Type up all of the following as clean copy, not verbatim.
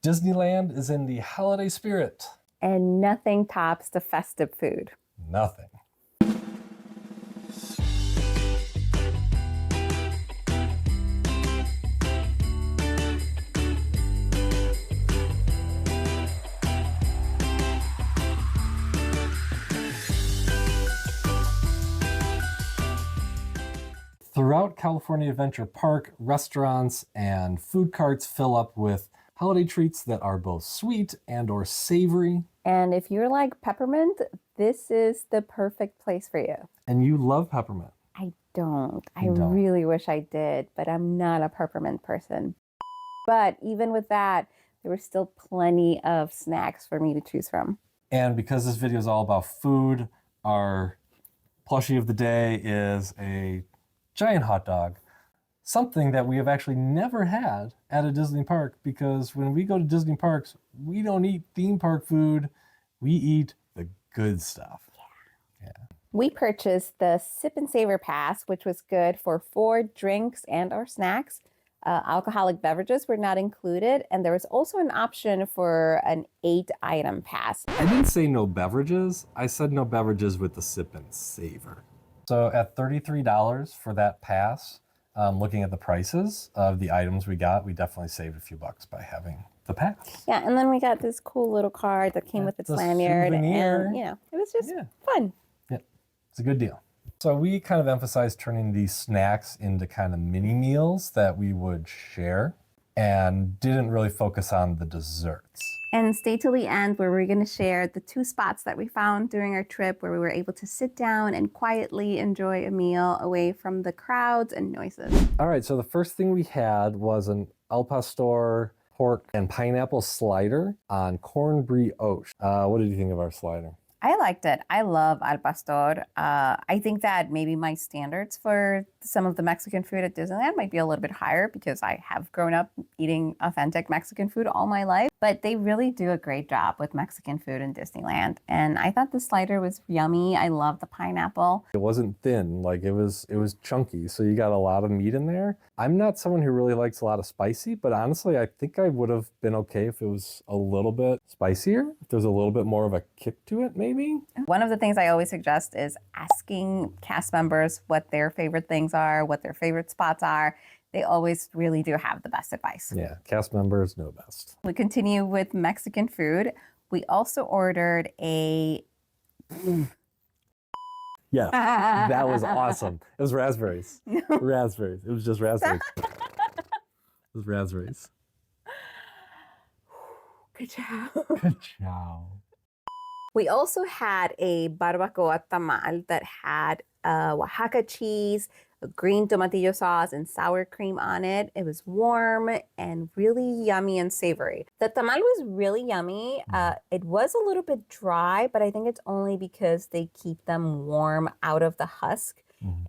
Disneyland is in the holiday spirit. And nothing tops the festive food. Nothing. Throughout California Adventure Park, restaurants and food carts fill up with holiday treats that are both sweet and or savory. And if you're like peppermint, this is the perfect place for you. And you love peppermint. I don't. I You don't. really wish I did, but I'm not a peppermint person. But even with that, there were still plenty of snacks for me to choose from. And because this video is all about food, our plushie of the day is a giant hot dog. Something that we have actually never had at a Disney park, because when we go to Disney parks, we don't eat theme park food, we eat the good stuff. Yeah. We purchased the Sip and Savor Pass, which was good for 4 drinks and our snacks. Alcoholic beverages were not included, and there was also an option for an 8-item pass. I didn't say no beverages, I said no beverages with the Sip and Savor. So at $33 for that pass, looking at the prices of the items we got, we definitely saved a few bucks by having the pass. Yeah, and then we got this cool little card that came with its lanyard, souvenir. and it was just fun. Yeah, it's a good deal. So we kind of emphasized turning these snacks into kind of mini meals that we would share, and didn't really focus on the desserts. And stay till the end, where we're going to share the 2 spots that we found during our trip where we were able to sit down and quietly enjoy a meal away from the crowds and noises. All right, so the first thing we had was an al pastor pork and pineapple slider on corned brioche. What did you think of our slider? I liked it. I love al pastor. I think that maybe my standards for some of the Mexican food at Disneyland might be a little bit higher, because I have grown up eating authentic Mexican food all my life. But they really do a great job with Mexican food in Disneyland. And I thought the slider was yummy. I love the pineapple. It wasn't thin, like it was chunky, so you got a lot of meat in there. I'm not someone who really likes a lot of spicy, but honestly, I think I would have been okay if it was a little bit spicier, if there's a little bit more of a kick to it, maybe. One of the things I always suggest is asking cast members what their favorite things are, what their favorite spots are. They always really do have the best advice. Yeah, cast members know best. We continue with Mexican food. We also ordered a... Yes, that was awesome. It was raspberries. No. Raspberries. It was just raspberries. It was raspberries. Good job. Good job. We also had a barbacoa tamal that had Oaxaca cheese, a green tomatillo sauce, and sour cream on it. It was warm and really yummy and savory. The tamal was really yummy. It was a little bit dry, but I think it's only because they keep them warm out of the husk.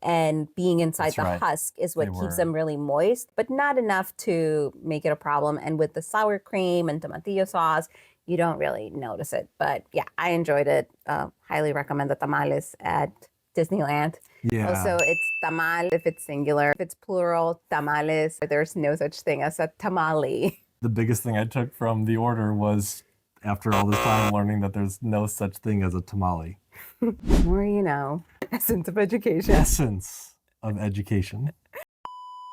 And being inside the husk is what keeps them really moist, but not enough to make it a problem. And with the sour cream and tomatillo sauce, you don't really notice it. But yeah, I enjoyed it. Highly recommend the tamales at Disneyland. Yeah. Also, it's tamal if it's singular. If it's plural, tamales. There's no such thing as a tamale. The biggest thing I took from the order was, after all this time, learning that there's no such thing as a tamale. More you know. Essence of education. Essence of education.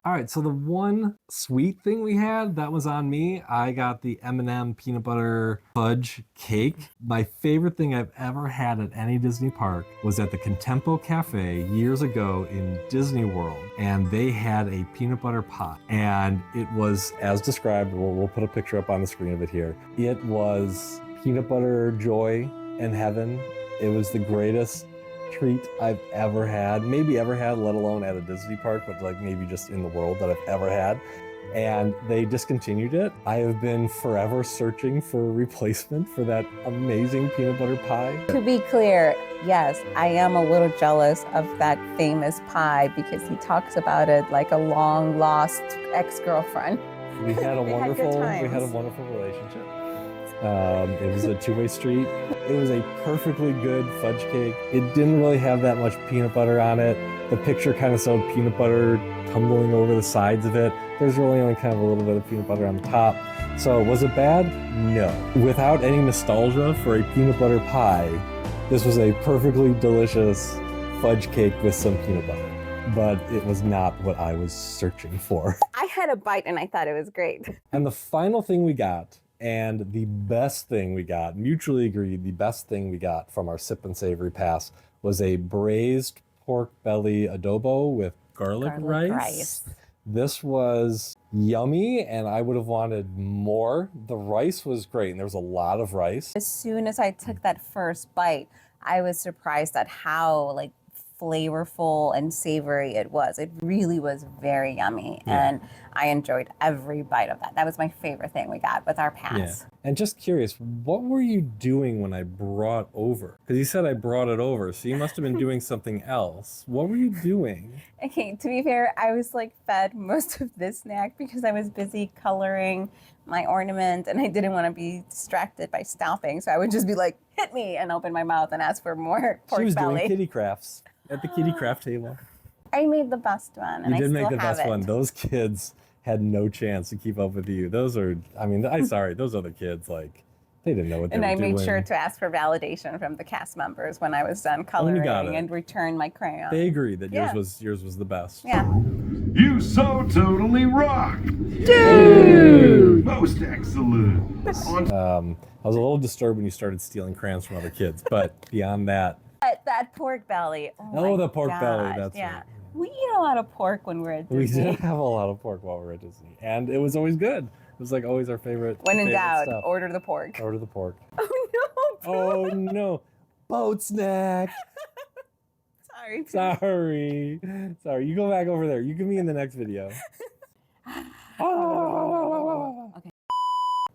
All right, so the one sweet thing we had, that was on me. I got the M&M peanut butter fudge cake. My favorite thing I've ever had at any Disney park was at the Contempo Cafe years ago in Disney World, and they had a peanut butter pie. And it was, as described, we'll put a picture up on the screen of it here. It was peanut butter joy in heaven. It was the greatest treat I've ever had, maybe ever had, let alone at a Disney park, but like maybe just in the world that I've ever had. And they discontinued it. I have been forever searching for a replacement for that amazing peanut butter pie. To be clear, yes, I am a little jealous of that famous pie, because he talks about it like a long lost ex-girlfriend. We had a wonderful relationship. It was a two-way street. It was a perfectly good fudge cake. It didn't really have that much peanut butter on it. The picture kind of showed peanut butter tumbling over the sides of it. There's really only kind of a little bit of peanut butter on the top. So was it bad? No. Without any nostalgia for a peanut butter pie, this was a perfectly delicious fudge cake with some peanut butter. But it was not what I was searching for. I had a bite and I thought it was great. And the final thing we got, and the best thing we got, mutually agreed, the best thing we got from our Sip and Savory Pass was a braised pork belly adobo with garlic rice. This was yummy, and I would have wanted more. The rice was great, and there was a lot of rice. As soon as I took that first bite, I was surprised at how like flavorful and savory it was. It really was very yummy, and I enjoyed every bite of that. That was my favorite thing we got with our pass. Yeah. And just curious, what were you doing when I brought over? Because you said I brought it over, so you must have been doing something else. What were you doing? Okay, to be fair, I was like fed most of this snack because I was busy coloring my ornament and I didn't want to be distracted by stopping. So I would just be like, hit me, and open my mouth and ask for more pork belly. She was doing kitty crafts at the kitty craft table. I made the best one, and you I did still make the have best it. one. Those kids had no chance to keep up with you. Those are, I mean, I'm sorry, those other kids, like, they didn't know what they were doing. And I made sure to ask for validation from the cast members when I was done coloring and return my crayon. They agreed that yours was the best. Yeah. You so totally rock! Dude! Most excellent! I was a little disturbed when you started stealing crayons from other kids, but beyond that. But that pork belly. Oh, the pork belly, gosh, that's right. We eat a lot of pork when we're at Disney. We did have a lot of pork while we were at Disney, and it was always good. It was like always our favorite. When in favorite doubt, stuff. order the pork. Order the pork. Oh no! Oh no! Boat snack. Sorry. Sorry. You go back over there. You can be in the next video. Okay.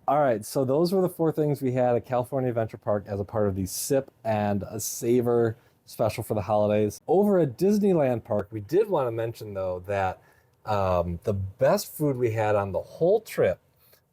All right, so those were the 4 things we had at California Adventure Park as a part of the Sip and a Savor special for the holidays. Over at Disneyland Park, we did want to mention, though, that the best food we had on the whole trip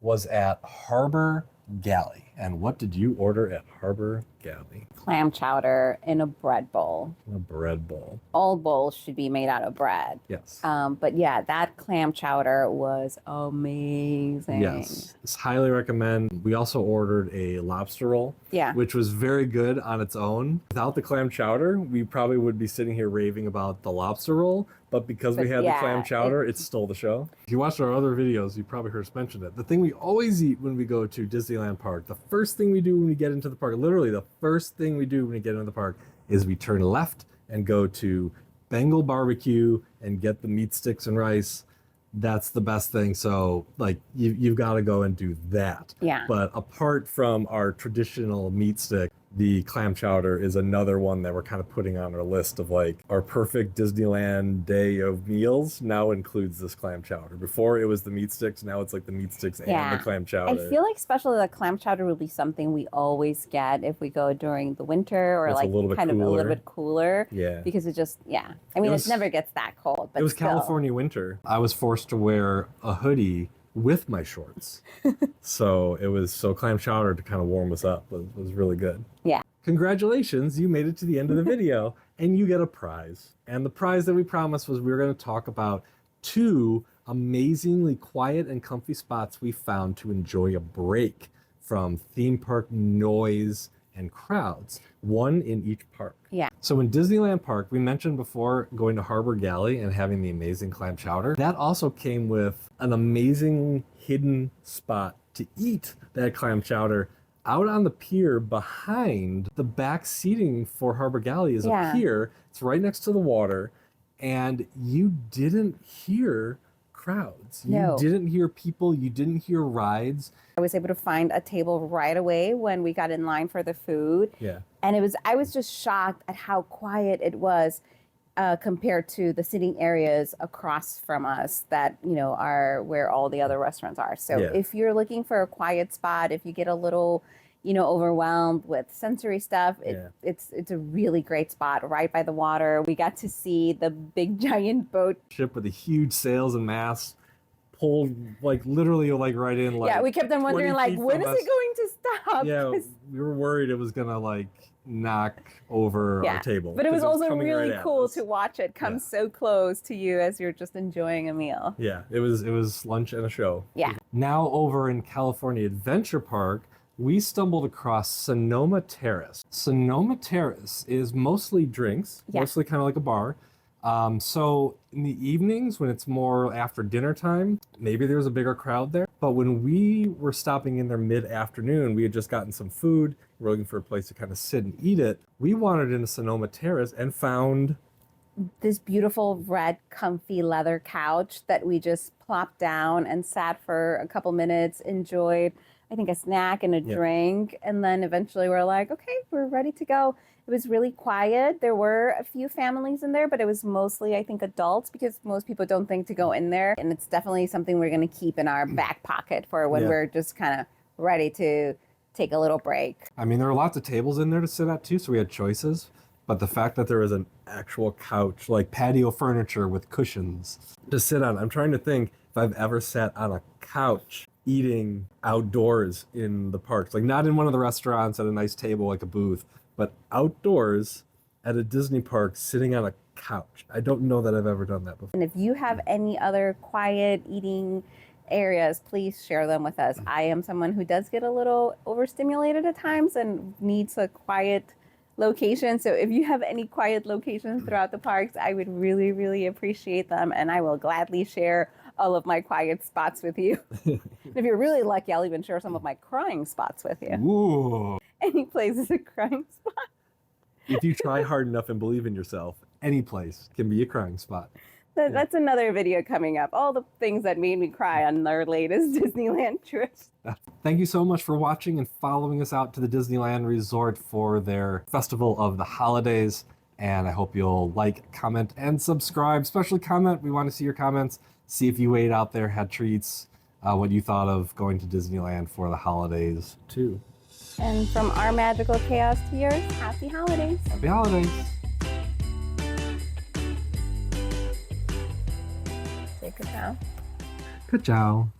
was at Harbor Galley. And what did you order at Harbor Galley? Clam chowder in a bread bowl. A bread bowl. All bowls should be made out of bread. Yes. But yeah, that clam chowder was amazing. Yes. It's highly recommend. We also ordered a lobster roll. Yeah. Which was very good on its own. Without the clam chowder, we probably would be sitting here raving about the lobster roll. But because we had the clam chowder, it stole the show. If you watched our other videos, you probably heard us mention it. The thing we always eat when we go to Disneyland Park, the first thing we do when we get into the park, literally the first thing we do when we get into the park, is we turn left and go to Bengal Barbecue and get the meat sticks and rice. That's the best thing. So like you've got to go and do that. Yeah. But apart from our traditional meat stick, the clam chowder is another one that we're kind of putting on our list of like our perfect Disneyland day of meals now includes this clam chowder. Before it was the meat sticks, now it's like the meat sticks and the clam chowder. I feel like especially the clam chowder will be something we always get if we go during the winter or it's like a little bit cooler. Yeah. Because it just, I mean, it never gets that cold, but it was still. California winter. I was forced to wear a hoodie with my shorts. So clam chowder to kind of warm us up was really good. Yeah. Congratulations, you made it to the end of the video and you get a prize. And the prize that we promised was we were going to talk about 2 amazingly quiet and comfy spots we found to enjoy a break from theme park noise and crowds, 1 in each park. Yeah. So in Disneyland Park, we mentioned before going to Harbor Galley and having the amazing clam chowder. That also came with an amazing hidden spot to eat that clam chowder out on the pier behind the back seating for Harbor Galley is a pier. It's right next to the water, and you didn't hear crowds. You didn't hear people. You didn't hear rides. I was able to find a table right away when we got in line for the food. Yeah. And I was just shocked at how quiet it was compared to the sitting areas across from us that, are where all the other restaurants are. So if you're looking for a quiet spot, if you get a little, overwhelmed with sensory stuff, it's a really great spot right by the water. We got to see the big giant boat ship with the huge sails and masts pulled literally right in. We kept on wondering when is it going to stop? Yeah, we were worried it was gonna knock over our table. But it was 'cause also coming really right at cool us. to watch it come Yeah. so close to you as you're just enjoying a meal. Yeah, it was lunch and a show. Yeah. Now over in California Adventure Park, we stumbled across Sonoma Terrace. Sonoma Terrace is mostly drinks, Yeah. mostly kind of like a bar. So in the evenings, when it's more after dinner time, maybe there's a bigger crowd there. But when we were stopping in there mid-afternoon, we had just gotten some food. We're looking for a place to kind of sit and eat it. We wandered into Sonoma Terrace and found This beautiful red comfy leather couch that we just plopped down and sat for a couple minutes, enjoyed, I think, a snack and a drink. And then eventually we're like, okay, we're ready to go. It was really quiet. There were a few families in there, but it was mostly, I think, adults because most people don't think to go in there. And it's definitely something we're going to keep in our back pocket for when we're just kind of ready to take a little break. I mean, there were lots of tables in there to sit at too, so we had choices. But the fact that there was an actual couch, like patio furniture with cushions to sit on, I'm trying to think if I've ever sat on a couch eating outdoors in the parks. Like not in one of the restaurants at a nice table like a booth, but outdoors at a Disney park sitting on a couch. I don't know that I've ever done that before. And if you have any other quiet eating areas, please share them with us. I am someone who does get a little overstimulated at times and needs a quiet location. So if you have any quiet locations throughout the parks, I would really, really appreciate them. And I will gladly share all of my quiet spots with you. And if you're really lucky, I'll even share some of my crying spots with you. Ooh. Any place is a crying spot. If you try hard enough and believe in yourself, any place can be a crying spot. That's another video coming up. All the things that made me cry on our latest Disneyland trip. Thank you so much for watching and following us out to the Disneyland Resort for their Festival of the Holidays. And I hope you'll like, comment, and subscribe. Especially comment. We want to see your comments. See if you ate out there, had treats, what you thought of going to Disneyland for the holidays too. And from our magical chaos to yours, happy holidays. Happy holidays. Say good job. Good job.